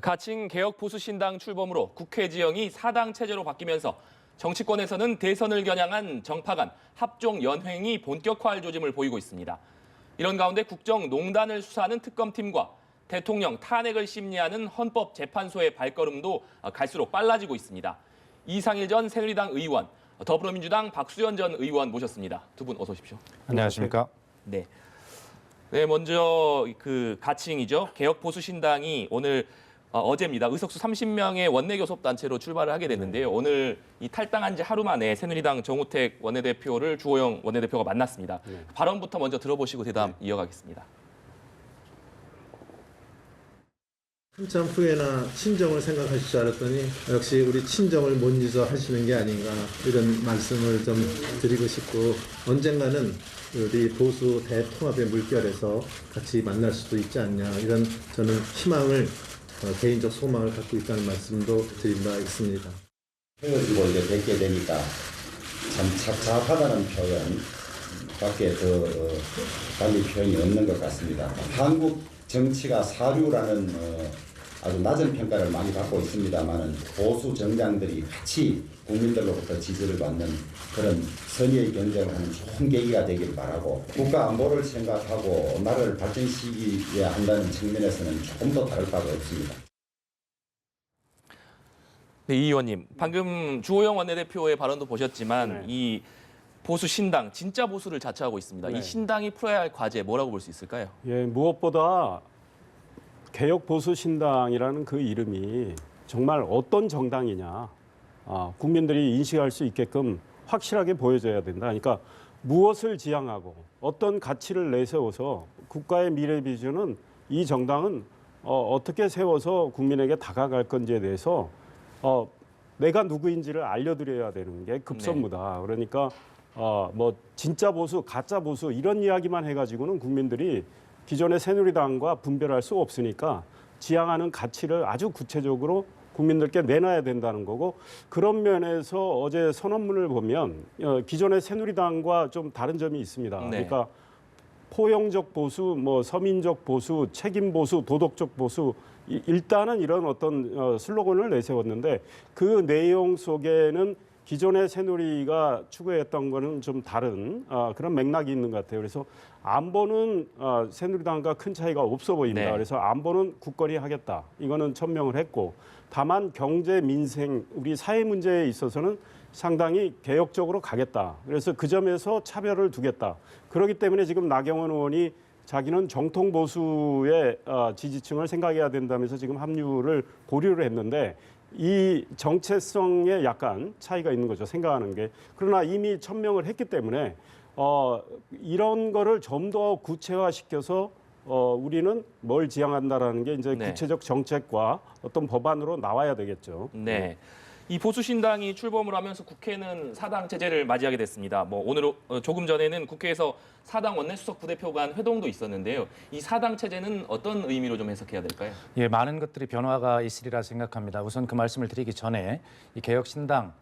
가칭 개혁 보수신당 출범으로 국회 지형이 사당 체제로 바뀌면서 정치권에서는 대선을 겨냥한 정파 간 합종 연횡이 본격화할 조짐을 보이고 있습니다. 이런 가운데 국정농단을 수사하는 특검팀과 대통령 탄핵을 심리하는 헌법재판소의 발걸음도 갈수록 빨라지고 있습니다. 이상일 전 새누리당 의원, 더불어민주당 박수현 전 의원 모셨습니다. 두 분 어서 오십시오. 안녕하십니까? 네. 네, 먼저 그 가칭이죠. 개혁 보수신당이 오늘 어제입니다. 의석수 30명의 원내교섭단체로 출발을 하게 됐는데요. 오늘 이 탈당한 지 하루 만에 새누리당 정우택 원내대표를 주호영 원내대표가 만났습니다. 발언부터 먼저 들어보시고 대담 이어가겠습니다. 한참 후에나 친정을 생각하실 줄 알았더니 역시 우리 친정을 못 잊어 하시는 게 아닌가 이런 말씀을 좀 드리고 싶고, 언젠가는 우리 보수 대통합의 물결에서 같이 만날 수도 있지 않냐, 이런 저는 희망을, 개인적 소망을 갖고 있다는 말씀도 드린 바 있습니다. 헤어지고 이제 뵙게 되니까 참 착잡하다는 표현 밖에 더 달리 표현이 없는 것 같습니다. 한국 정치가 사류라는 아주 낮은 평가를 많이 받고 있습니다만은 보수 정당들이 같이 국민들로부터 지지를 받는 그런 선의의 경쟁을 하는 좋은 계기가 되길 바라고, 국가 안보를 생각하고 나라를 발전시키어야 한다는 측면에서는 조금 더 다를 바가 없습니다. 네, 이 의원님, 방금 주호영 원내대표의 발언도 보셨지만 이 보수 신당, 진짜 보수를 자처하고 있습니다. 이 신당이 풀어야 할 과제 뭐라고 볼 수 있을까요? 예, 무엇보다 개혁 보수 신당이라는 그 이름이 정말 어떤 정당이냐, 국민들이 인식할 수 있게끔 확실하게 보여줘야 된다. 그러니까 무엇을 지향하고 어떤 가치를 내세워서 국가의 미래 비전은 이 정당은 어떻게 세워서 국민에게 다가갈 건지에 대해서 내가 누구인지를 알려드려야 되는 게 급선무다. 그러니까 뭐 진짜 보수, 가짜 보수 이런 이야기만 해가지고는 국민들이 기존의 새누리당과 분별할 수 없으니까 지향하는 가치를 아주 구체적으로 국민들께 내놔야 된다는 거고, 그런 면에서 어제 선언문을 보면 기존의 새누리당과 좀 다른 점이 있습니다. 그러니까 포용적 보수, 뭐 서민적 보수, 책임 보수, 도덕적 보수, 일단은 이런 어떤 슬로건을 내세웠는데 그 내용 속에는 기존의 새누리가 추구했던 거는 좀 다른 그런 맥락이 있는 것 같아요. 그래서 안보는 새누리당과 큰 차이가 없어 보입니다. 그래서 안보는 굳건히 하겠다. 이거는 천명을 했고, 다만 경제, 민생, 우리 사회 문제에 있어서는 상당히 개혁적으로 가겠다. 그래서 그 점에서 차별을 두겠다. 그렇기 때문에 지금 나경원 의원이 자기는 정통 보수의 지지층을 생각해야 된다면서 지금 합류를 보류를 했는데, 이 정체성에 약간 차이가 있는 거죠, 생각하는 게. 그러나 이미 천명을 했기 때문에 이런 거를 좀 더 구체화시켜서 우리는 뭘 지향한다라는 게 이제 구체적 정책과 어떤 법안으로 나와야 되겠죠. 네. 이 보수신당이 출범을 하면서 국회는 사당 체제를 맞이하게 됐습니다. 뭐 오늘 조금 전에는 국회에서 사당 원내수석 부대표 간 회동도 있었는데요. 이 사당 체제는 어떤 의미로 좀 해석해야 될까요? 예, 많은 것들이 변화가 있으리라 생각합니다. 우선 그 말씀을 드리기 전에 이 개혁신당,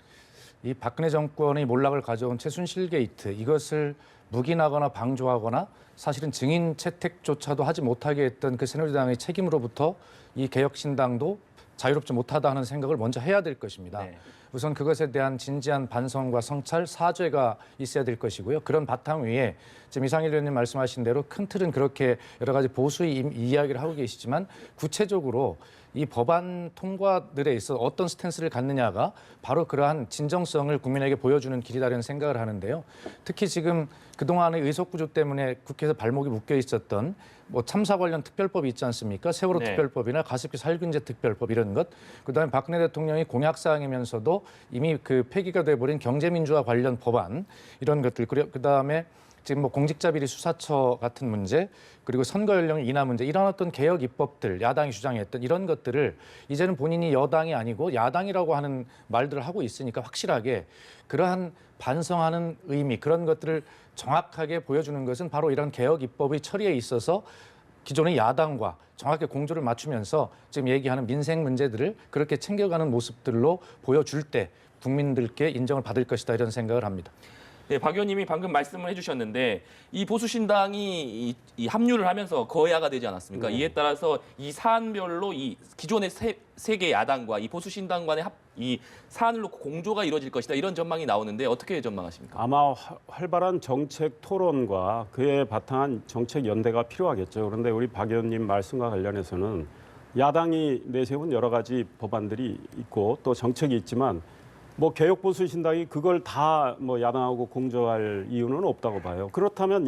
이 박근혜 정권의 몰락을 가져온 최순실 게이트, 이것을 묵인하거나 방조하거나 사실은 증인 채택조차도 하지 못하게 했던 그 새누리당의 책임으로부터 이 개혁신당도 자유롭지 못하다 하는 생각을 먼저 해야 될 것입니다. 우선 그것에 대한 진지한 반성과 성찰, 사죄가 있어야 될 것이고요. 그런 바탕 위에 지금 이상일 의원님 말씀하신 대로 큰 틀은 그렇게 여러 가지 보수의 이야기를 하고 계시지만, 구체적으로 이 법안 통과들에 있어 어떤 스탠스를 갖느냐가 바로 그러한 진정성을 국민에게 보여주는 길이다라는 생각을 하는데요. 특히 지금 그동안의 의석구조 때문에 국회에서 발목이 묶여 있었던 뭐 참사 관련 특별법이 있지 않습니까? 세월호 특별법이나 가습기 살균제 특별법 이런 것. 그다음에 박근혜 대통령이 공약사항이면서도 이미 그 폐기가 돼버린 경제민주화 관련 법안 이런 것들. 그다음에 지금 뭐 공직자 비리 수사처 같은 문제, 그리고 선거 연령 인하 문제, 이런 어떤 개혁 입법들, 야당이 주장했던 이런 것들을 이제는 본인이 여당이 아니고 야당이라고 하는 말들을 하고 있으니까 확실하게 그러한 반성하는 의미, 그런 것들을 정확하게 보여주는 것은 바로 이런 개혁 입법의 처리에 있어서 기존의 야당과 정확하게 공조를 맞추면서 지금 얘기하는 민생 문제들을 그렇게 챙겨가는 모습들로 보여줄 때 국민들께 인정을 받을 것이다, 이런 생각을 합니다. 네, 박 의원님이 방금 말씀을 해주셨는데 이 보수신당이 이 합류를 하면서 거야가 되지 않았습니까? 네. 이에 따라서 이 사안별로 이 기존의 세 개 야당과 이 보수신당 간의 이 사안을 놓고 공조가 이루어질 것이다 이런 전망이 나오는데 어떻게 전망하십니까? 아마 활발한 정책 토론과 그에 바탕한 정책 연대가 필요하겠죠. 그런데 우리 박 의원님 말씀과 관련해서는 야당이 내세운 여러 가지 법안들이 있고 또 정책이 있지만 뭐 개혁보수신당이 그걸 다 뭐 야당하고 공조할 이유는 없다고 봐요. 그렇다면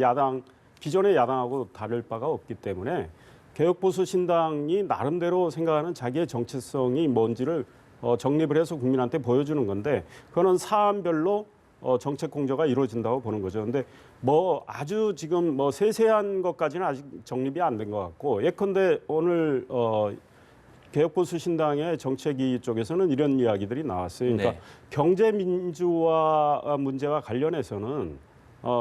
기존의 야당하고 다를 바가 없기 때문에 개혁보수신당이 나름대로 생각하는 자기의 정체성이 뭔지를 정립을 해서 국민한테 보여주는 건데 그거는 사안별로 정책 공조가 이루어진다고 보는 거죠. 그런데 뭐 아주 지금 뭐 세세한 것까지는 아직 정립이 안 된 것 같고 예컨대 오늘 개혁보수신당의 정책위 쪽에서는 이런 이야기들이 나왔어요. 그러니까 네. 경제민주화 문제와 관련해서는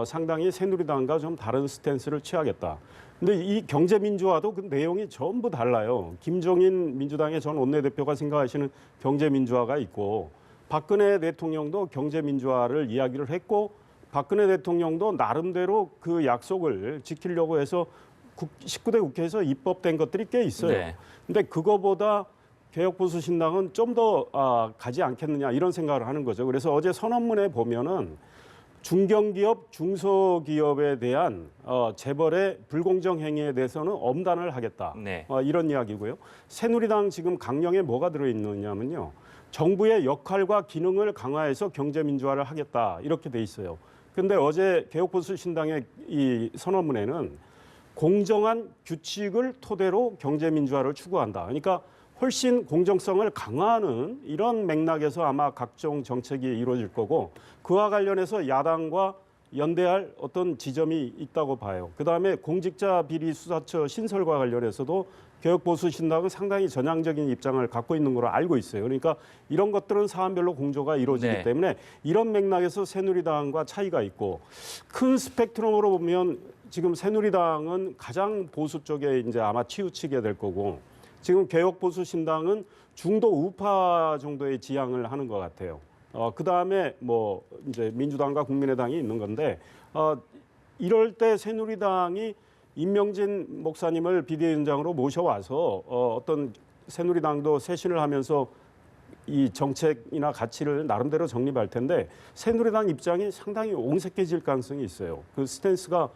상당히 새누리당과 좀 다른 스탠스를 취하겠다. 근데 이 경제민주화도 그 내용이 전부 달라요. 김종인 민주당의 전 원내대표가 생각하시는 경제민주화가 있고 박근혜 대통령도 경제민주화를 이야기를 했고 박근혜 대통령도 나름대로 그 약속을 지키려고 해서 19대 국회에서 입법된 것들이 꽤 있어요. 네. 근데 그거보다 개혁보수신당은 좀 더 가지 않겠느냐 이런 생각을 하는 거죠. 그래서 어제 선언문에 보면은 중견기업, 중소기업에 대한 재벌의 불공정 행위에 대해서는 엄단을 하겠다. 네. 이런 이야기고요. 새누리당 지금 강령에 뭐가 들어있느냐면요. 정부의 역할과 기능을 강화해서 경제민주화를 하겠다. 이렇게 돼 있어요. 그런데 어제 개혁보수신당의 이 선언문에는 공정한 규칙을 토대로 경제민주화를 추구한다. 그러니까 훨씬 공정성을 강화하는 이런 맥락에서 아마 각종 정책이 이루어질 거고 그와 관련해서 야당과 연대할 어떤 지점이 있다고 봐요. 그다음에 공직자 비리 수사처 신설과 관련해서도 개혁보수신당은 상당히 전향적인 입장을 갖고 있는 걸로 알고 있어요. 그러니까 이런 것들은 사안별로 공조가 이루어지기 네. 때문에 이런 맥락에서 새누리당과 차이가 있고 큰 스펙트럼으로 보면 지금 새누리당은 가장 보수 쪽에 이제 아마 치우치게 될 거고 지금 개혁보수신당은 중도 우파 정도의 지향을 하는 것 같아요. 그 다음에 뭐 이제 민주당과 국민의당이 있는 건데 이럴 때 새누리당이 임명진 목사님을 비대위원장으로 모셔와서 어떤 새누리당도 쇄신을 하면서 이 정책이나 가치를 나름대로 정립할 텐데 새누리당 입장이 상당히 옹색해질 가능성이 있어요. 그 스탠스가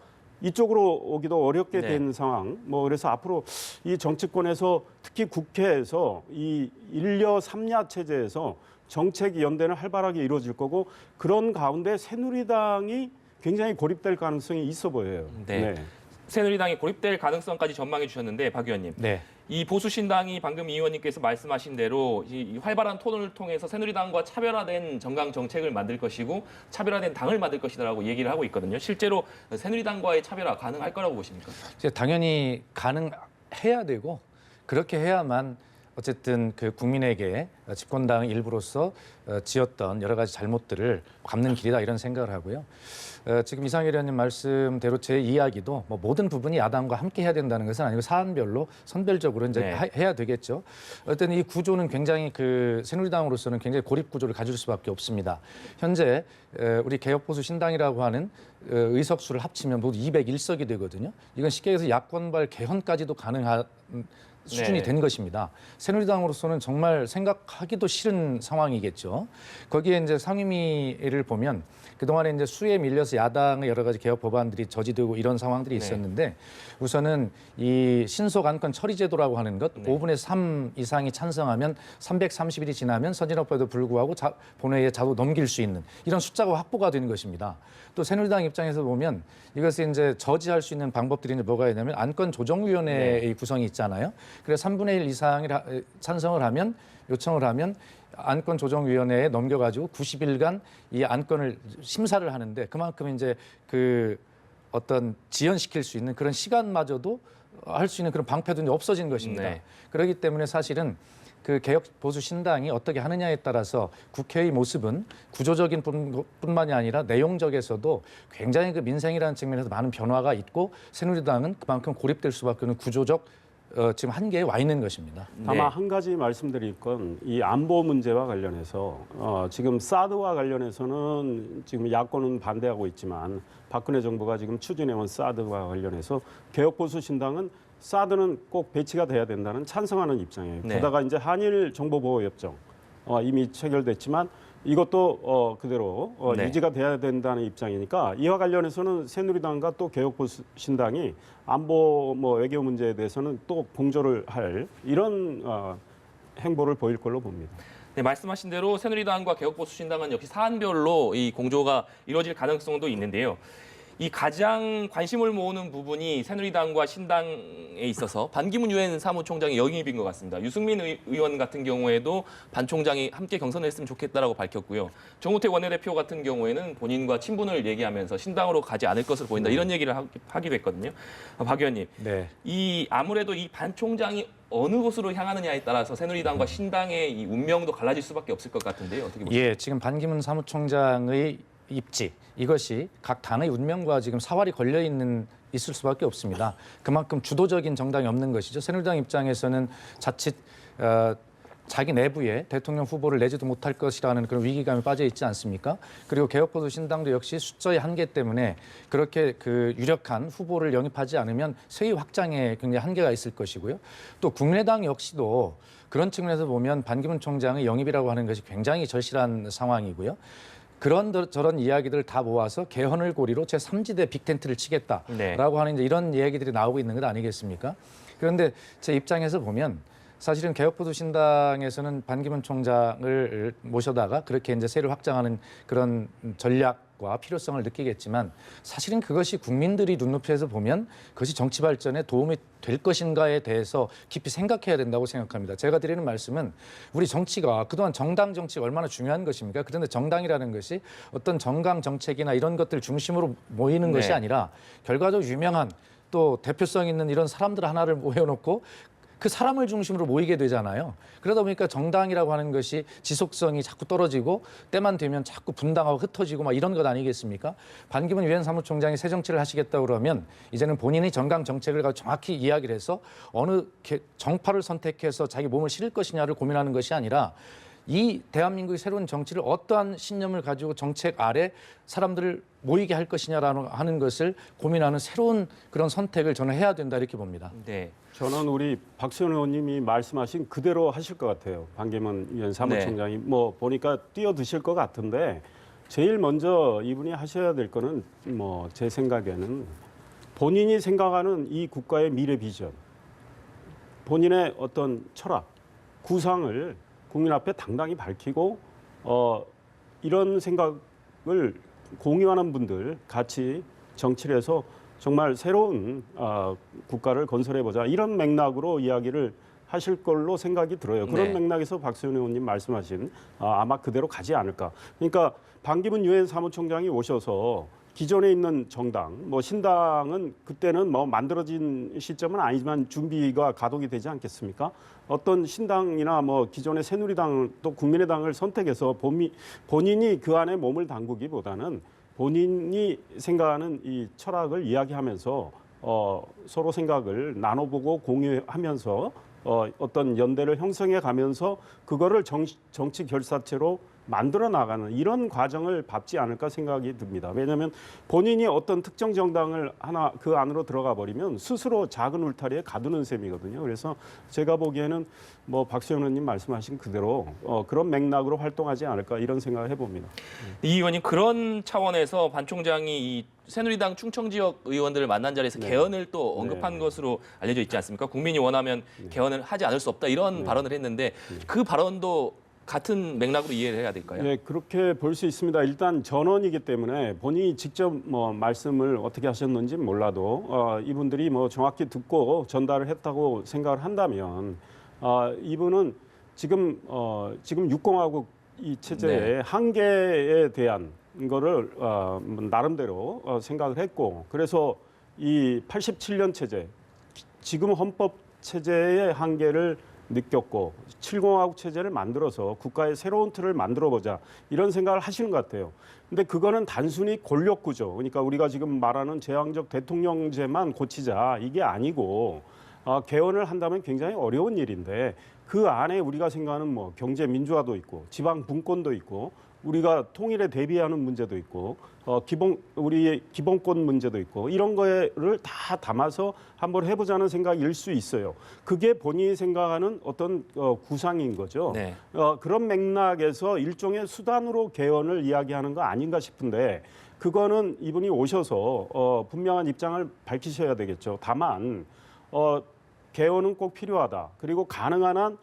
이쪽으로 오기도 어렵게 네. 된 상황. 뭐 그래서 앞으로 이 정치권에서 특히 국회에서 이 1녀 3야 체제에서 정책 연대는 활발하게 이루어질 거고 그런 가운데 새누리당이 굉장히 고립될 가능성이 있어 보여요. 네. 새누리당이 고립될 가능성까지 전망해 주셨는데 박 의원님. 네. 이 보수신당이 방금 이 의원님께서 말씀하신 대로 이 활발한 토론을 통해서 새누리당과 차별화된 정강 정책을 만들 것이고 차별화된 당을 만들 것이라고 얘기를 하고 있거든요. 실제로 새누리당과의 차별화 가능할 거라고 보십니까? 이제 당연히 가능해야 되고 그렇게 해야만 어쨌든 그 국민에게 집권당 일부로서 지었던 여러 가지 잘못들을 갚는 길이다 이런 생각을 하고요. 지금 이상일 의원님 말씀대로 제 이야기도 뭐 모든 부분이 야당과 함께 해야 된다는 것은 아니고 사안별로 선별적으로 이제 네. 해야 되겠죠. 어쨌든 이 구조는 굉장히 그 새누리당으로서는 굉장히 고립 구조를 가질 수밖에 없습니다. 현재 우리 개혁보수신당이라고 하는 의석수를 합치면 모두 201석이 되거든요. 이건 쉽게 해서 야권발 개헌까지도 가능한 수준이 네. 된 것입니다. 새누리당으로서는 정말 생각하기도 싫은 상황이겠죠. 거기에 이제 상임위를 보면 그동안에 이제 수에 밀려서 야당의 여러 가지 개혁 법안들이 저지되고 이런 상황들이 있었는데 우선은 이 신속 안건 처리 제도라고 하는 것 5분의 3 이상이 찬성하면 330일이 지나면 선진화법에도 불구하고 본회의에 자동 넘길 수 있는 이런 숫자가 확보가 되는 것입니다. 또 새누리당 입장에서 보면 이것을 이제 저지할 수 있는 방법들이 이제 뭐가 있냐면 안건 조정위원회의 구성이 있잖아요. 그래서 3분의 1 이상이 찬성을 하면 요청을 하면 안건 조정위원회에 넘겨가지고 90일간 이 안건을 심사를 하는데 그만큼 이제 그 어떤 지연시킬 수 있는 그런 시간마저도 할 수 있는 그런 방패도 이제 없어진 것입니다. 네. 그렇기 때문에 사실은 그 개혁 보수 신당이 어떻게 하느냐에 따라서 국회의 모습은 구조적인 뿐만이 아니라 내용적에서도 굉장히 그 민생이라는 측면에서 많은 변화가 있고 새누리당은 그만큼 고립될 수밖에 없는 구조적 지금 한계에 와 있는 것입니다. 다만 네. 한 가지 말씀드릴 건 이 안보 문제와 관련해서 지금 사드와 관련해서는 지금 야권은 반대하고 있지만 박근혜 정부가 지금 추진해온 사드와 관련해서 개혁보수신당은 사드는 꼭 배치가 돼야 된다는 찬성하는 입장이에요. 네. 게다가 이제 한일 정보보호협정 이미 체결됐지만 이것도 그대로 네. 유지가 돼야 된다는 입장이니까 이와 관련해서는 새누리당과 또 개혁보수신당이 안보 외교 문제에 대해서는 또 공조를 할 이런 행보를 보일 걸로 봅니다. 네, 말씀하신 대로 새누리당과 개혁보수신당은 역시 사안별로 이 공조가 이루어질 가능성도 있는데요. 이 가장 관심을 모으는 부분이 새누리당과 신당에 있어서 반기문 유엔 사무총장의 영입인 것 같습니다. 유승민 의원 같은 경우에도 반 총장이 함께 경선을 했으면 좋겠다라고 밝혔고요. 정우택 원내대표 같은 경우에는 본인과 친분을 얘기하면서 신당으로 가지 않을 것으로 보인다 이런 얘기를 하기도 했거든요. 박 의원님, 네. 이 아무래도 이 반 총장이 어느 곳으로 향하느냐에 따라서 새누리당과 신당의 이 운명도 갈라질 수밖에 없을 것 같은데요. 어떻게 보십니까? 예, 지금 반기문 사무총장의 입지 이것이 각 당의 운명과 지금 사활이 걸려 있을 수밖에 없습니다. 그만큼 주도적인 정당이 없는 것이죠. 새누리당 입장에서는 자칫 자기 내부에 대통령 후보를 내지도 못할 것이라는 그런 위기감이 빠져 있지 않습니까? 그리고 개혁보수신당도 역시 숫자의 한계 때문에 그렇게 그 유력한 후보를 영입하지 않으면 세위 확장에 굉장히 한계가 있을 것이고요. 또 국민의당 역시도 그런 측면에서 보면 반기문 총장의 영입이라고 하는 것이 굉장히 절실한 상황이고요. 그런 저런 이야기들을 다 모아서 개헌을 고리로 제3지대 빅텐트를 치겠다라고 네. 하는 이제 이런 얘기들이 나오고 있는 것 아니겠습니까? 그런데 제 입장에서 보면 사실은 개혁보수신당에서는 반기문 총장을 모셔다가 그렇게 이제 세를 확장하는 그런 전략과 필요성을 느끼겠지만 사실은 그것이 국민들이 눈높이에서 보면 그것이 정치 발전에 도움이 될 것인가에 대해서 깊이 생각해야 된다고 생각합니다. 제가 드리는 말씀은 우리 정치가 그동안 정당 정치가 얼마나 중요한 것입니까? 그런데 정당이라는 것이 어떤 정강 정책이나 이런 것들 중심으로 모이는 것이 네. 아니라 결과적으로 유명한 또 대표성 있는 이런 사람들 하나를 모여놓고 그 사람을 중심으로 모이게 되잖아요. 그러다 보니까 정당이라고 하는 것이 지속성이 자꾸 떨어지고 때만 되면 자꾸 분당하고 흩어지고 막 이런 것 아니겠습니까? 반기문 유엔 사무총장이 새 정치를 하시겠다고 그러면 이제는 본인이 정강 정책을 가지고 정확히 이야기를 해서 어느 정파를 선택해서 자기 몸을 실을 것이냐를 고민하는 것이 아니라 이 대한민국의 새로운 정치를 어떠한 신념을 가지고 정책 아래 사람들을 모이게 할 것이냐라는 하는 것을 고민하는 새로운 그런 선택을 저는 해야 된다 이렇게 봅니다. 네. 저는 우리 박수현 의원님이 말씀하신 그대로 하실 것 같아요. 반기문 유엔 사무총장이 보니까 뛰어드실 것 같은데 제일 먼저 이분이 하셔야 될 거는 제 생각에는 본인이 생각하는 이 국가의 미래 비전, 본인의 어떤 철학, 구상을 국민 앞에 당당히 밝히고 이런 생각을 공유하는 분들 같이 정치를 해서 정말 새로운 국가를 건설해보자 이런 맥락으로 이야기를 하실 걸로 생각이 들어요. 그런 네. 맥락에서 박수현 의원님 말씀하신 아마 그대로 가지 않을까. 그러니까 반기문 유엔 사무총장이 오셔서 기존에 있는 정당, 신당은 그때는 만들어진 시점은 아니지만 준비가 가동이 되지 않겠습니까? 어떤 신당이나 기존의 새누리당 또 국민의당을 선택해서 본인이 그 안에 몸을 담그기보다는 본인이 생각하는 이 철학을 이야기하면서 서로 생각을 나눠보고 공유하면서 어떤 연대를 형성해 가면서 그거를 정치 결사체로 만들어 나가는 이런 과정을 밟지 않을까 생각이 듭니다. 왜냐하면 본인이 어떤 특정 정당을 하나 그 안으로 들어가 버리면 스스로 작은 울타리에 가두는 셈이거든요. 그래서 제가 보기에는 박수현 의원님 말씀하신 그대로 그런 맥락으로 활동하지 않을까 이런 생각을 해봅니다. 이 의원님 그런 차원에서 반 총장이 이 새누리당 충청 지역 의원들을 만난 자리에서 개헌을 또 언급한 것으로 알려져 있지 않습니까? 국민이 원하면 개헌을 하지 않을 수 없다 이런 발언을 했는데 그 발언도 같은 맥락으로 이해를 해야 될까요? 네, 그렇게 볼 수 있습니다. 일단 전원이기 때문에 본인이 직접 말씀을 어떻게 하셨는지 몰라도 이분들이 정확히 듣고 전달을 했다고 생각을 한다면 이분은 지금 육공화국 이 체제의 한계에 대한 거를 나름대로 생각을 했고 그래서 이 87년 체제, 지금 헌법 체제의 한계를 느꼈고 7공화국 체제를 만들어서 국가의 새로운 틀을 만들어보자 이런 생각을 하시는 것 같아요. 근데 그거는 단순히 권력구조, 그러니까 우리가 지금 말하는 제왕적 대통령제만 고치자 이게 아니고 개헌을 한다면 굉장히 어려운 일인데 그 안에 우리가 생각하는 뭐 경제 민주화도 있고 지방 분권도 있고 우리가 통일에 대비하는 문제도 있고 우리의 기본권 문제도 있고 이런 거를 다 담아서 한번 해보자는 생각일 수 있어요. 그게 본인이 생각하는 어떤 구상인 거죠. 네. 그런 맥락에서 일종의 수단으로 개헌을 이야기하는 거 아닌가 싶은데 그거는 이분이 오셔서 분명한 입장을 밝히셔야 되겠죠. 다만 개헌은 꼭 필요하다. 그리고 가능한 한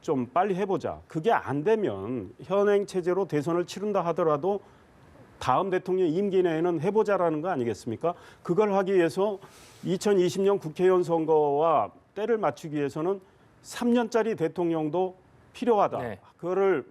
좀 빨리 해보자. 그게 안 되면 현행 체제로 대선을 치른다 하더라도 다음 대통령 임기 내에는 해보자라는 거 아니겠습니까? 그걸 하기 위해서 2020년 국회의원 선거와 때를 맞추기 위해서는 3년짜리 대통령도 필요하다. 네. 그거를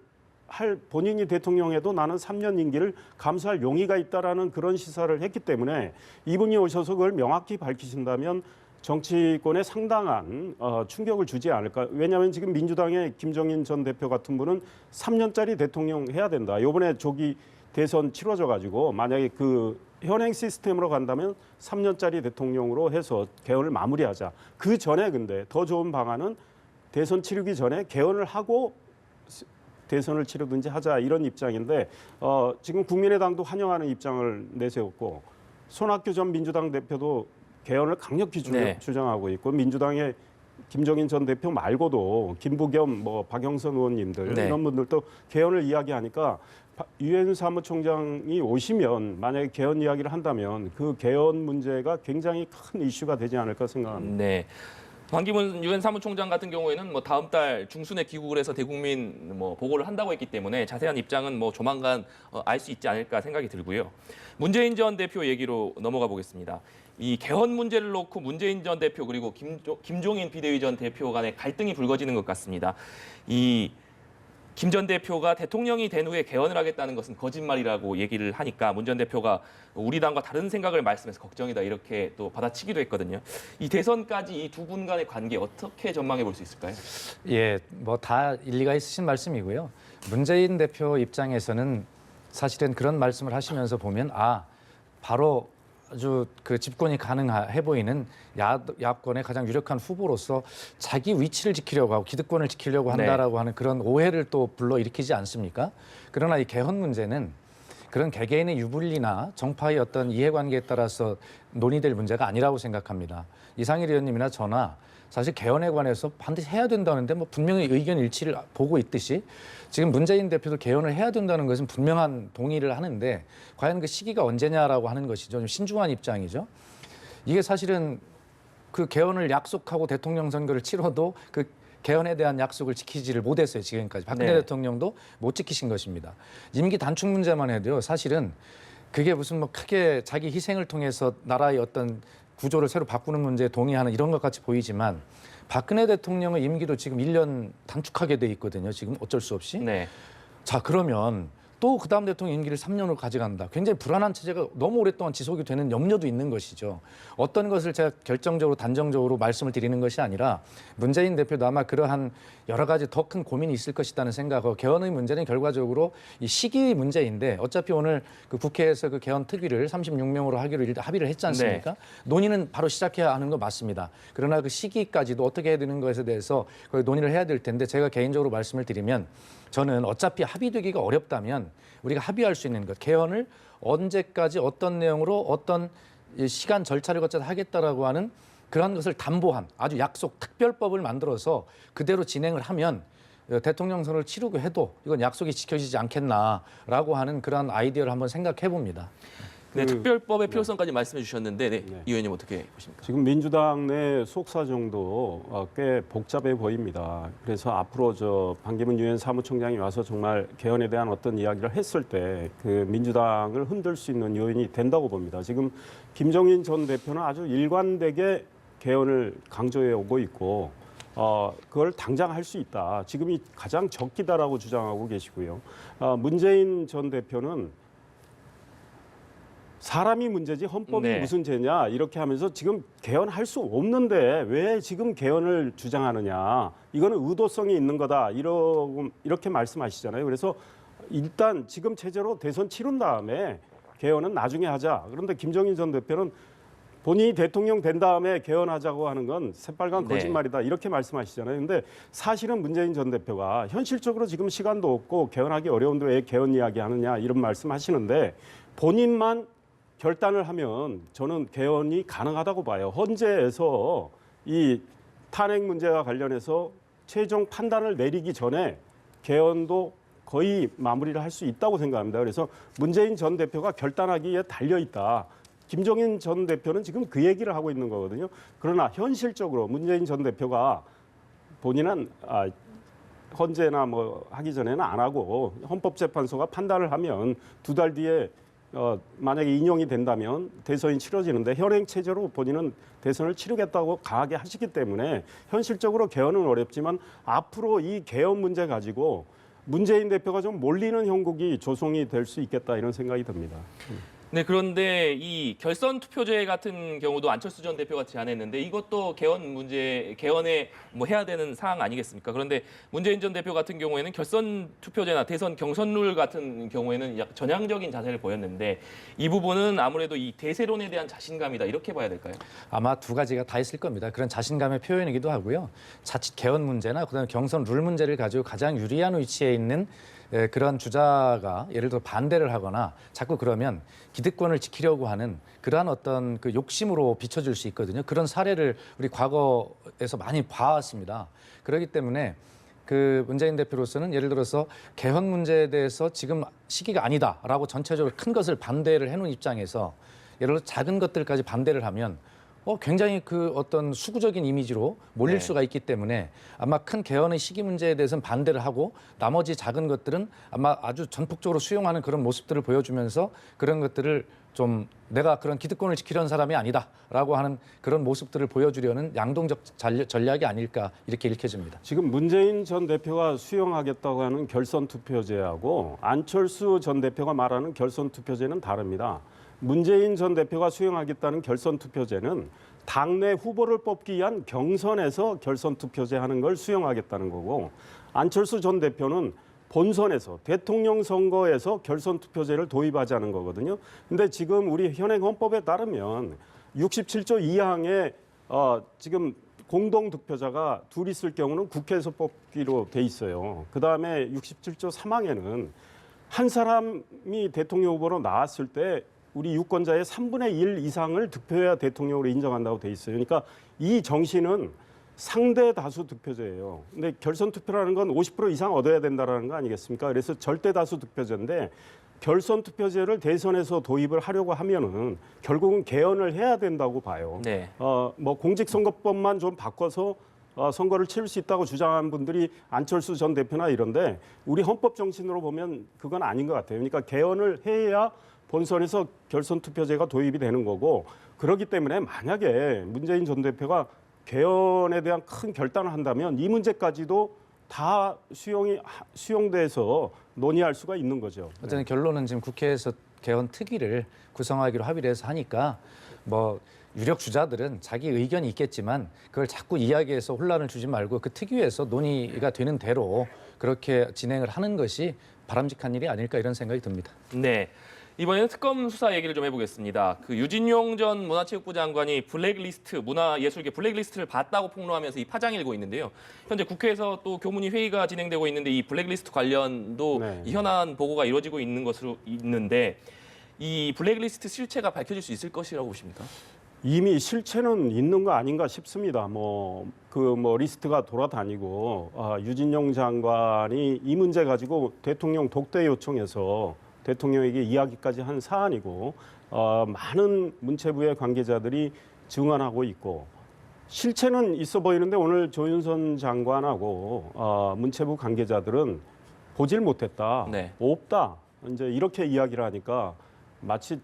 할 본인이 대통령에도 나는 3년 임기를 감수할 용의가 있다라는 그런 시사를 했기 때문에 이분이 오셔서 그걸 명확히 밝히신다면 정치권에 상당한 충격을 주지 않을까. 왜냐하면 지금 민주당의 김정인 전 대표 같은 분은 3년짜리 대통령 해야 된다. 이번에 조기 대선 치러져 가지고 만약에 그 현행 시스템으로 간다면 3년짜리 대통령으로 해서 개헌을 마무리하자. 그 전에 근데 더 좋은 방안은 대선 치르기 전에 개헌을 하고 대선을 치르든지 하자 이런 입장인데 지금 국민의당도 환영하는 입장을 내세웠고 손학규 전 민주당 대표도 개헌을 강력히 주장하고 있고 민주당의 김정인 전 대표 말고도 김부겸, 뭐 박영선 의원님들 네. 이런 분들도 개헌을 이야기하니까 유엔 사무총장이 오시면 만약에 개헌 이야기를 한다면 그 개헌 문제가 굉장히 큰 이슈가 되지 않을까 생각합니다. 네. 반기문 유엔 사무총장 같은 경우에는 뭐 다음 달 중순에 귀국을 해서 대국민 뭐 보고를 한다고 했기 때문에 자세한 입장은 뭐 조만간 알 수 있지 않을까 생각이 들고요. 문재인 전 대표 얘기로 넘어가 보겠습니다. 이 개헌 문제를 놓고 문재인 전 대표 그리고 김종인 비대위 전 대표 간의 갈등이 불거지는 것 같습니다. 이 김 전 대표가 대통령이 된 후에 개헌을 하겠다는 것은 거짓말이라고 얘기를 하니까 문 전 대표가 우리 당과 다른 생각을 말씀해서 걱정이다 이렇게 또 받아치기도 했거든요. 이 대선까지 이 두 분 간의 관계 어떻게 전망해 볼 수 있을까요? 예, 뭐 다 일리가 있으신 말씀이고요. 문재인 대표 입장에서는 사실은 그런 말씀을 하시면서 보면 바로 아주 그 집권이 가능해 보이는 야권의 가장 유력한 후보로서 자기 위치를 지키려고 하고 기득권을 지키려고 한다라고 하는 그런 오해를 또 불러일으키지 않습니까? 그러나 이 개헌 문제는 그런 개개인의 유불리나 정파의 어떤 이해관계에 따라서 논의될 문제가 아니라고 생각합니다. 이상일 의원님이나 저나 사실 개헌에 관해서 반드시 해야 된다는데 뭐 분명히 의견 일치를 보고 있듯이 지금 문재인 대표도 개헌을 해야 된다는 것은 분명한 동의를 하는데 과연 그 시기가 언제냐라고 하는 것이죠. 좀 신중한 입장이죠. 이게 사실은 그 개헌을 약속하고 대통령 선거를 치러도 그 개헌에 대한 약속을 지키지를 못했어요. 지금까지. 박근혜 대통령도 못 지키신 것입니다. 임기 단축 문제만 해도요. 사실은 그게 무슨 뭐 크게 자기 희생을 통해서 나라의 어떤 구조를 새로 바꾸는 문제에 동의하는 이런 것 같이 보이지만 박근혜 대통령의 임기도 지금 1년 단축하게 돼 있거든요. 지금 어쩔 수 없이. 네. 자, 그러면 또 그다음 대통령 임기를 3년으로 가져간다. 굉장히 불안한 체제가 너무 오랫동안 지속이 되는 염려도 있는 것이죠. 어떤 것을 제가 결정적으로 단정적으로 말씀을 드리는 것이 아니라 문재인 대표도 아마 그러한 여러 가지 더 큰 고민이 있을 것이라는 생각하고 개헌의 문제는 결과적으로 이 시기 문제인데 어차피 오늘 그 국회에서 그 개헌 특위를 36명으로 하기로 합의를 했지 않습니까? 논의는 바로 시작해야 하는 거 맞습니다. 그러나 그 시기까지도 어떻게 해야 되는 것에 대해서 논의를 해야 될 텐데 제가 개인적으로 말씀을 드리면 저는 어차피 합의되기가 어렵다면 우리가 합의할 수 있는 것, 개헌을 언제까지 어떤 내용으로 어떤 시간 절차를 거쳐서 하겠다라고 하는 그런 것을 담보한 아주 약속 특별법을 만들어서 그대로 진행을 하면 대통령 선거를 치르고 해도 이건 약속이 지켜지지 않겠나라고 하는 그런 아이디어를 한번 생각해 봅니다. 네, 특별법의 필요성까지 말씀해 주셨는데 이 의원님 어떻게 보십니까? 지금 민주당 내 속사정도 꽤 복잡해 보입니다. 그래서 앞으로 반기문 유엔 사무총장이 와서 정말 개헌에 대한 어떤 이야기를 했을 때 그 민주당을 흔들 수 있는 요인이 된다고 봅니다. 지금 김정인 전 대표는 아주 일관되게 개헌을 강조해 오고 있고 그걸 당장 할 수 있다. 지금이 가장 적기다라고 주장하고 계시고요. 문재인 전 대표는 사람이 문제지 헌법이 무슨 죄냐 이렇게 하면서 지금 개헌할 수 없는데 왜 지금 개헌을 주장하느냐. 이거는 의도성이 있는 거다. 이렇게 말씀하시잖아요. 그래서 일단 지금 체제로 대선 치른 다음에 개헌은 나중에 하자. 그런데 김정인 전 대표는 본인이 대통령 된 다음에 개헌하자고 하는 건 새빨간 네. 거짓말이다 이렇게 말씀하시잖아요. 근데 사실은 문재인 전 대표가 현실적으로 지금 시간도 없고 개헌하기 어려운데 왜 개헌 이야기 하느냐 이런 말씀하시는데 본인만 결단을 하면 저는 개헌이 가능하다고 봐요. 헌재에서 이 탄핵 문제와 관련해서 최종 판단을 내리기 전에 개헌도 거의 마무리를 할 수 있다고 생각합니다. 그래서 문재인 전 대표가 결단하기에 달려 있다. 김종인 전 대표는 지금 그 얘기를 하고 있는 거거든요. 그러나 현실적으로 문재인 전 대표가 본인은 헌재나 뭐 하기 전에는 안 하고 헌법재판소가 판단을 하면 2달 뒤에 만약에 인용이 된다면 대선이 치러지는데 현행 체제로 본인은 대선을 치르겠다고 강하게 하시기 때문에 현실적으로 개헌은 어렵지만 앞으로 이 개헌 문제 가지고 문재인 대표가 좀 몰리는 형국이 조성이 될 수 있겠다 이런 생각이 듭니다. 네, 그런데 이 결선 투표제 같은 경우도 안철수 전 대표가 제안했는데 이것도 개헌에 뭐 해야 되는 사항 아니겠습니까? 그런데 문재인 전 대표 같은 경우에는 결선 투표제나 대선 경선룰 같은 경우에는 약 전향적인 자세를 보였는데 이 부분은 아무래도 이 대세론에 대한 자신감이다 이렇게 봐야 될까요? 아마 두 가지가 다 있을 겁니다. 그런 자신감의 표현이기도 하고요. 자칫 개헌 문제나 그다음에 경선 룰 문제를 가지고 가장 유리한 위치에 있는 그런 주자가 예를 들어 반대를 하거나 자꾸 그러면 기득권을 지키려고 하는 그러한 어떤 그 욕심으로 비춰질 수 있거든요. 그런 사례를 우리 과거에서 많이 봐왔습니다. 그렇기 때문에 그 문재인 대표로서는 예를 들어서 개헌 문제에 대해서 지금 시기가 아니다라고 전체적으로 큰 것을 반대를 해놓은 입장에서 예를 들어 작은 것들까지 반대를 하면 굉장히 그 어떤 수구적인 이미지로 몰릴 네. 수가 있기 때문에 아마 큰 개헌의 시기 문제에 대해서는 반대를 하고 나머지 작은 것들은 아마 아주 전폭적으로 수용하는 그런 모습들을 보여주면서 그런 것들을 좀 내가 그런 기득권을 지키려는 사람이 아니다라고 하는 그런 모습들을 보여주려는 양동적 전략이 아닐까 이렇게 읽혀집니다. 지금 문재인 전 대표가 수용하겠다고 하는 결선 투표제하고 안철수 전 대표가 말하는 결선 투표제는 다릅니다. 문재인 전 대표가 수용하겠다는 결선 투표제는 당내 후보를 뽑기 위한 경선에서 결선 투표제 하는 걸 수용하겠다는 거고 안철수 전 대표는 본선에서 대통령 선거에서 결선 투표제를 도입하자는 거거든요. 근데 지금 우리 현행 헌법에 따르면 67조 2항에 지금 공동 득표자가 둘 있을 경우는 국회에서 뽑기로 돼 있어요. 그다음에 67조 3항에는 한 사람이 대통령 후보로 나왔을 때 우리 유권자의 3분의 1 이상을 득표해야 대통령으로 인정한다고 돼 있어요. 그러니까 이 정신은 상대 다수 득표제예요. 근데 결선 투표라는 건 50% 이상 얻어야 된다라는 거 아니겠습니까? 그래서 절대 다수 득표제인데 결선 투표제를 대선에서 도입을 하려고 하면은 결국은 개헌을 해야 된다고 봐요. 네. 뭐 공직선거법만 좀 바꿔서 선거를 치를 수 있다고 주장한 분들이 안철수 전 대표나 이런데 우리 헌법 정신으로 보면 그건 아닌 것 같아요. 그러니까 개헌을 해야 본선에서 결선 투표제가 도입이 되는 거고 그렇기 때문에 만약에 문재인 전 대표가 개헌에 대한 큰 결단을 한다면 이 문제까지도 다 수용돼서 논의할 수가 있는 거죠. 어쨌든 결론은 지금 국회에서 개헌 특위를 구성하기로 합의를 해서 하니까 뭐 유력 주자들은 자기 의견이 있겠지만 그걸 자꾸 이야기해서 혼란을 주지 말고 그 특위에서 논의가 되는 대로 그렇게 진행을 하는 것이 바람직한 일이 아닐까 이런 생각이 듭니다. 네. 이번에는 특검 수사 얘기를 좀 해보겠습니다. 그 유진용 전 문화체육부 장관이 문화예술계 블랙리스트를 봤다고 폭로하면서 이 파장이 일고 있는데요. 현재 국회에서 또 교문위 회의가 진행되고 있는데 이 블랙리스트 관련도 네. 이 현안 보고가 이루어지고 있는 것으로 있는데 이 블랙리스트 실체가 밝혀질 수 있을 것이라고 보십니까? 이미 실체는 있는 거 아닌가 싶습니다. 리스트가 돌아다니고 유진용 장관이 이 문제 가지고 대통령 독대 요청해서 대통령에게 이야기까지 한 사안이고 많은 문체부의 관계자들이 증언하고 있고 실체는 있어 보이는데 오늘 조윤선 장관하고 문체부 관계자들은 보질 못했다, 네. 없다 이제 이렇게 이야기를 하니까 마치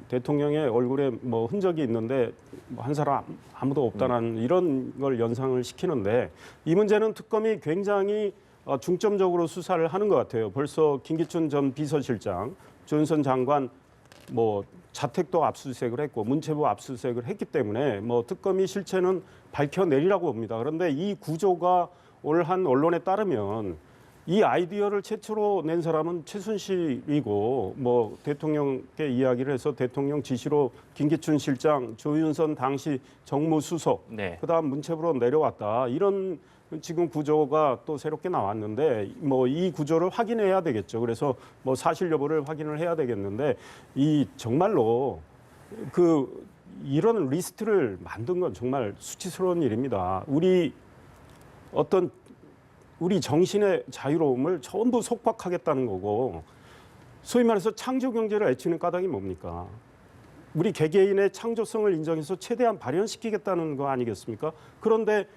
대통령의 얼굴에 뭐 흔적이 있는데 한 사람 아무도 없다는 이런 걸 연상을 시키는데 이 문제는 특검이 굉장히 중점적으로 수사를 하는 것 같아요. 벌써 김기춘 전 비서실장, 조윤선 장관 자택도 압수수색을 했고 문체부 압수수색을 했기 때문에 특검이 실체는 밝혀내리라고 봅니다. 그런데 이 구조가 오늘 한 언론에 따르면 이 아이디어를 최초로 낸 사람은 최순실이고 뭐 대통령께 이야기를 해서 대통령 지시로 김기춘 실장, 조윤선 당시 정무수석, 네. 그다음 문체부로 내려왔다. 이런 지금 구조가 또 새롭게 나왔는데 뭐 이 구조를 확인해야 되겠죠. 그래서 뭐 사실 여부를 확인을 해야 되겠는데 이 정말로 이런 리스트를 만든 건 정말 수치스러운 일입니다. 우리 정신의 자유로움을 전부 속박하겠다는 거고 소위 말해서 창조 경제를 애치는 까닭이 뭡니까? 우리 개개인의 창조성을 인정해서 최대한 발현시키겠다는 거 아니겠습니까? 그런데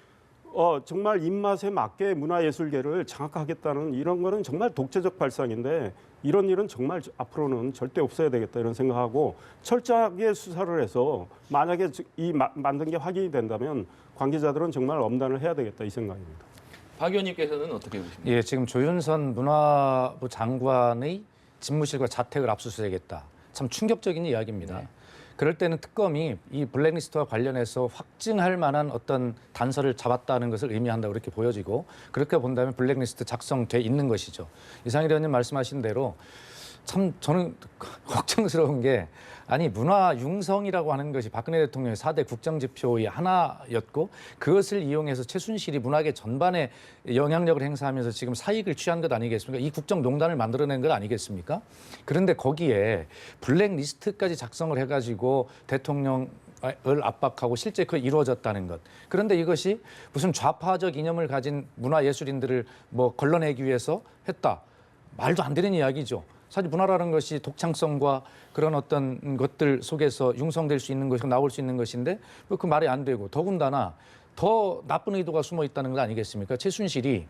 정말 입맛에 맞게 문화예술계를 장악하겠다는 이런 거는 정말 독재적 발상인데 이런 일은 정말 앞으로는 절대 없어야 되겠다 이런 생각하고 철저하게 수사를 해서 만약에 만든 게 확인이 된다면 관계자들은 정말 엄단을 해야 되겠다 이 생각입니다. 박 의원님께서는 어떻게 보십니까? 예, 지금 조윤선 문화부 장관의 집무실과 자택을 압수수색했다. 참 충격적인 이야기입니다. 네. 그럴 때는 특검이 이 블랙리스트와 관련해서 확증할 만한 어떤 단서를 잡았다는 것을 의미한다고 그렇게 보여지고 그렇게 본다면 블랙리스트 작성돼 있는 것이죠. 이상일 의원님 말씀하신 대로 참 저는 걱정스러운 게 아니 문화융성이라고 하는 것이 박근혜 대통령의 4대 국정지표의 하나였고 그것을 이용해서 최순실이 문화계 전반에 영향력을 행사하면서 지금 사익을 취한 것 아니겠습니까? 이 국정농단을 만들어낸 것 아니겠습니까? 그런데 거기에 블랙리스트까지 작성을 해가지고 대통령 을 압박하고 실제 그 이루어졌다는 것. 그런데 이것이 무슨 좌파적 이념을 가진 문화예술인들을 뭐 걸러내기 위해서 했다. 말도 안 되는 이야기죠. 사실 문화라는 것이 독창성과 그런 어떤 것들 속에서 융성될 수 있는 것이고 나올 수 있는 것인데 그 말이 안 되고 더군다나 더 나쁜 의도가 숨어 있다는 것 아니겠습니까? 최순실이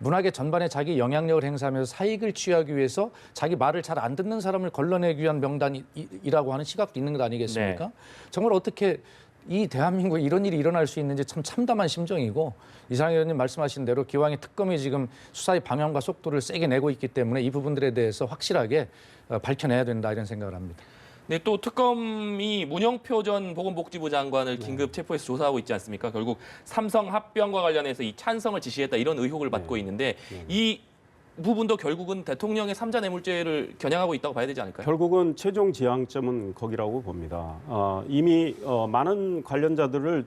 문화계 전반에 자기 영향력을 행사하면서 사익을 취하기 위해서 자기 말을 잘 안 듣는 사람을 걸러내기 위한 명단이라고 하는 시각도 있는 것 아니겠습니까? 네. 정말 어떻게 이 대한민국에 이런 일이 일어날 수 있는지 참 참담한 심정이고 이상희 의원님 말씀하신 대로 기왕에 특검이 지금 수사의 방향과 속도를 세게 내고 있기 때문에 이 부분들에 대해서 확실하게 밝혀내야 된다 이런 생각을 합니다. 네, 또 특검이 문영표 전 보건복지부 장관을 긴급 체포해서 조사하고 있지 않습니까? 결국 삼성 합병과 관련해서 이 찬성을 지시했다 이런 의혹을 받고 있는데 이 부분도 결국은 대통령의 삼자 뇌물죄를 겨냥하고 있다고 봐야 되지 않을까요? 결국은 최종 지향점은 거기라고 봅니다. 이미 많은 관련자들을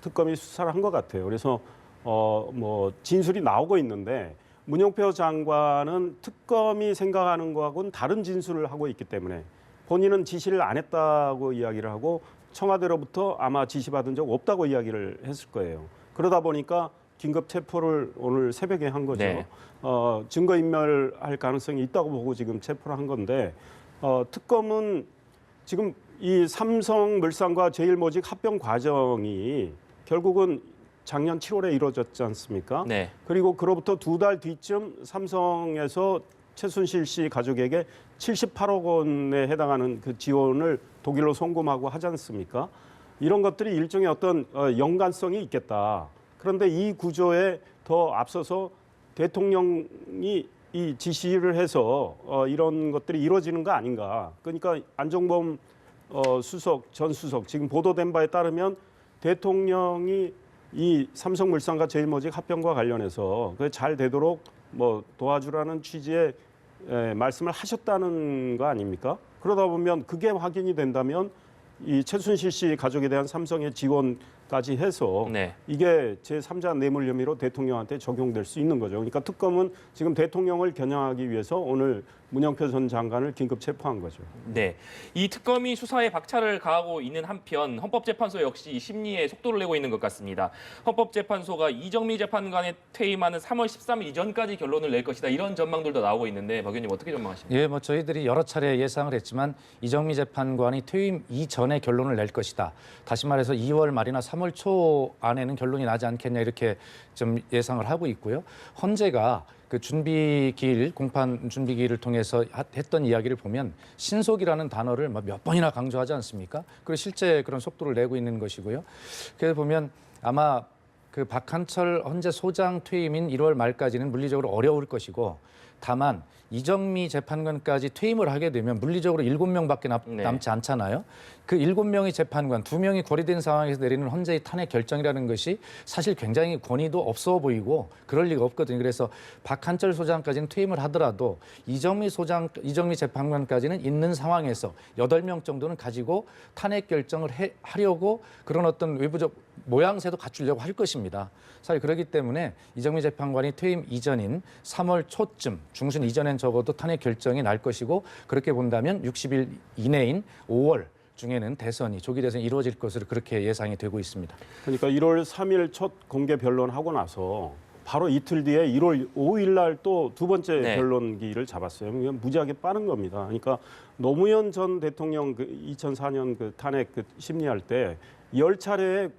특검이 수사를 한 것 같아요. 그래서 뭐 진술이 나오고 있는데 문영표 장관은 특검이 생각하는 거하고는 다른 진술을 하고 있기 때문에 본인은 지시를 안 했다고 이야기를 하고 청와대로부터 아마 지시받은 적 없다고 이야기를 했을 거예요. 그러다 보니까 긴급 체포를 오늘 새벽에 한 거죠. 네. 증거인멸할 가능성이 있다고 보고 지금 체포를 한 건데 특검은 지금 이 삼성물산과 제일모직 합병 과정이 결국은 작년 7월에 이루어졌지 않습니까? 네. 그리고 그로부터 2달 뒤쯤 삼성에서 최순실 씨 가족에게 78억 원에 해당하는 그 지원을 독일로 송금하고 하지 않습니까? 이런 것들이 일종의 어떤 연관성이 있겠다. 그런데 이 구조에 더 앞서서 대통령이 이 지시를 해서 이런 것들이 이루어지는 거 아닌가. 그러니까 안종범 전 수석 지금 보도된 바에 따르면 대통령이 이 삼성물산과 제일모직 합병과 관련해서 그게 잘 되도록 뭐 도와주라는 취지의 말씀을 하셨다는 거 아닙니까? 그러다 보면 그게 확인이 된다면 이 최순실 씨 가족에 대한 삼성의 지원까지 해서 네. 이게 제3자 뇌물 혐의로 대통령한테 적용될 수 있는 거죠. 그러니까 특검은 지금 대통령을 겨냥하기 위해서 오늘 문영표 전 장관을 긴급 체포한 거죠. 네, 이 특검이 수사에 박차를 가하고 있는 한편 헌법재판소 역시 심리에 속도를 내고 있는 것 같습니다. 헌법재판소가 이정미 재판관의 퇴임하는 3월 13일 이전까지 결론을 낼 것이다 이런 전망들도 나오고 있는데 박 의원님 어떻게 전망하십니까? 예, 뭐 저희들이 여러 차례 예상을 했지만 이정미 재판관이 퇴임 이전에 결론을 낼 것이다. 다시 말해서 2월 말이나 3월 초 안에는 결론이 나지 않겠냐 이렇게 좀 예상을 하고 있고요. 헌재가 그 준비기일, 공판 준비기일을 통해서 했던 이야기를 보면 신속이라는 단어를 몇 번이나 강조하지 않습니까? 그리고 실제 그런 속도를 내고 있는 것이고요. 그래서 보면 아마 그 박한철 헌재 소장 퇴임인 1월 말까지는 물리적으로 어려울 것이고 다만 이정미 재판관까지 퇴임을 하게 되면 물리적으로 7명밖에 남지 않잖아요. 그 7명의 재판관, 2명이 고려된 상황에서 내리는 헌재의 탄핵 결정이라는 것이 사실 굉장히 권위도 없어 보이고 그럴 리가 없거든요. 그래서 박한철 소장까지는 퇴임을 하더라도 이정미 재판관까지는 있는 상황에서 8명 정도는 가지고 탄핵 결정을 하려고 그런 어떤 외부적 모양새도 갖추려고 할 것입니다. 사실 그렇기 때문에 이정미 재판관이 퇴임 이전인 3월 초쯤, 중순 이전엔 적어도 탄핵 결정이 날 것이고 그렇게 본다면 60일 이내인 5월 중에는 조기 대선이 이루어질 것으로 그렇게 예상이 되고 있습니다. 그러니까 1월 3일 첫 공개 변론하고 나서 바로 이틀 뒤에 1월 5일 날 또 두 번째 네. 변론기를 잡았어요. 이건 무지하게 빠른 겁니다. 그러니까 노무현 전 대통령 2004년 그 탄핵 심리할 때 10차례의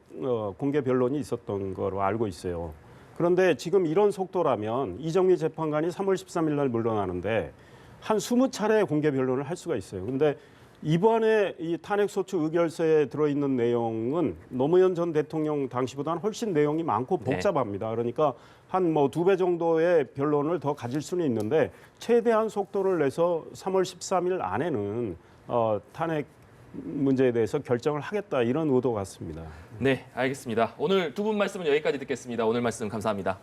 공개 변론이 있었던 거로 알고 있어요. 그런데 지금 이런 속도라면 이정미 재판관이 3월 13일 날 물러나는데 한 20차례 공개 변론을 할 수가 있어요. 그런데 이번에 이 탄핵소추 의결서에 들어있는 내용은 노무현 전 대통령 당시보다는 훨씬 내용이 많고 복잡합니다. 그러니까 한 2배 정도의 변론을 더 가질 수는 있는데 최대한 속도를 내서 3월 13일 안에는 탄핵 문제에 대해서 결정을 하겠다 이런 의도 같습니다. 네, 알겠습니다. 오늘 두 분 말씀은 여기까지 듣겠습니다. 오늘 말씀 감사합니다.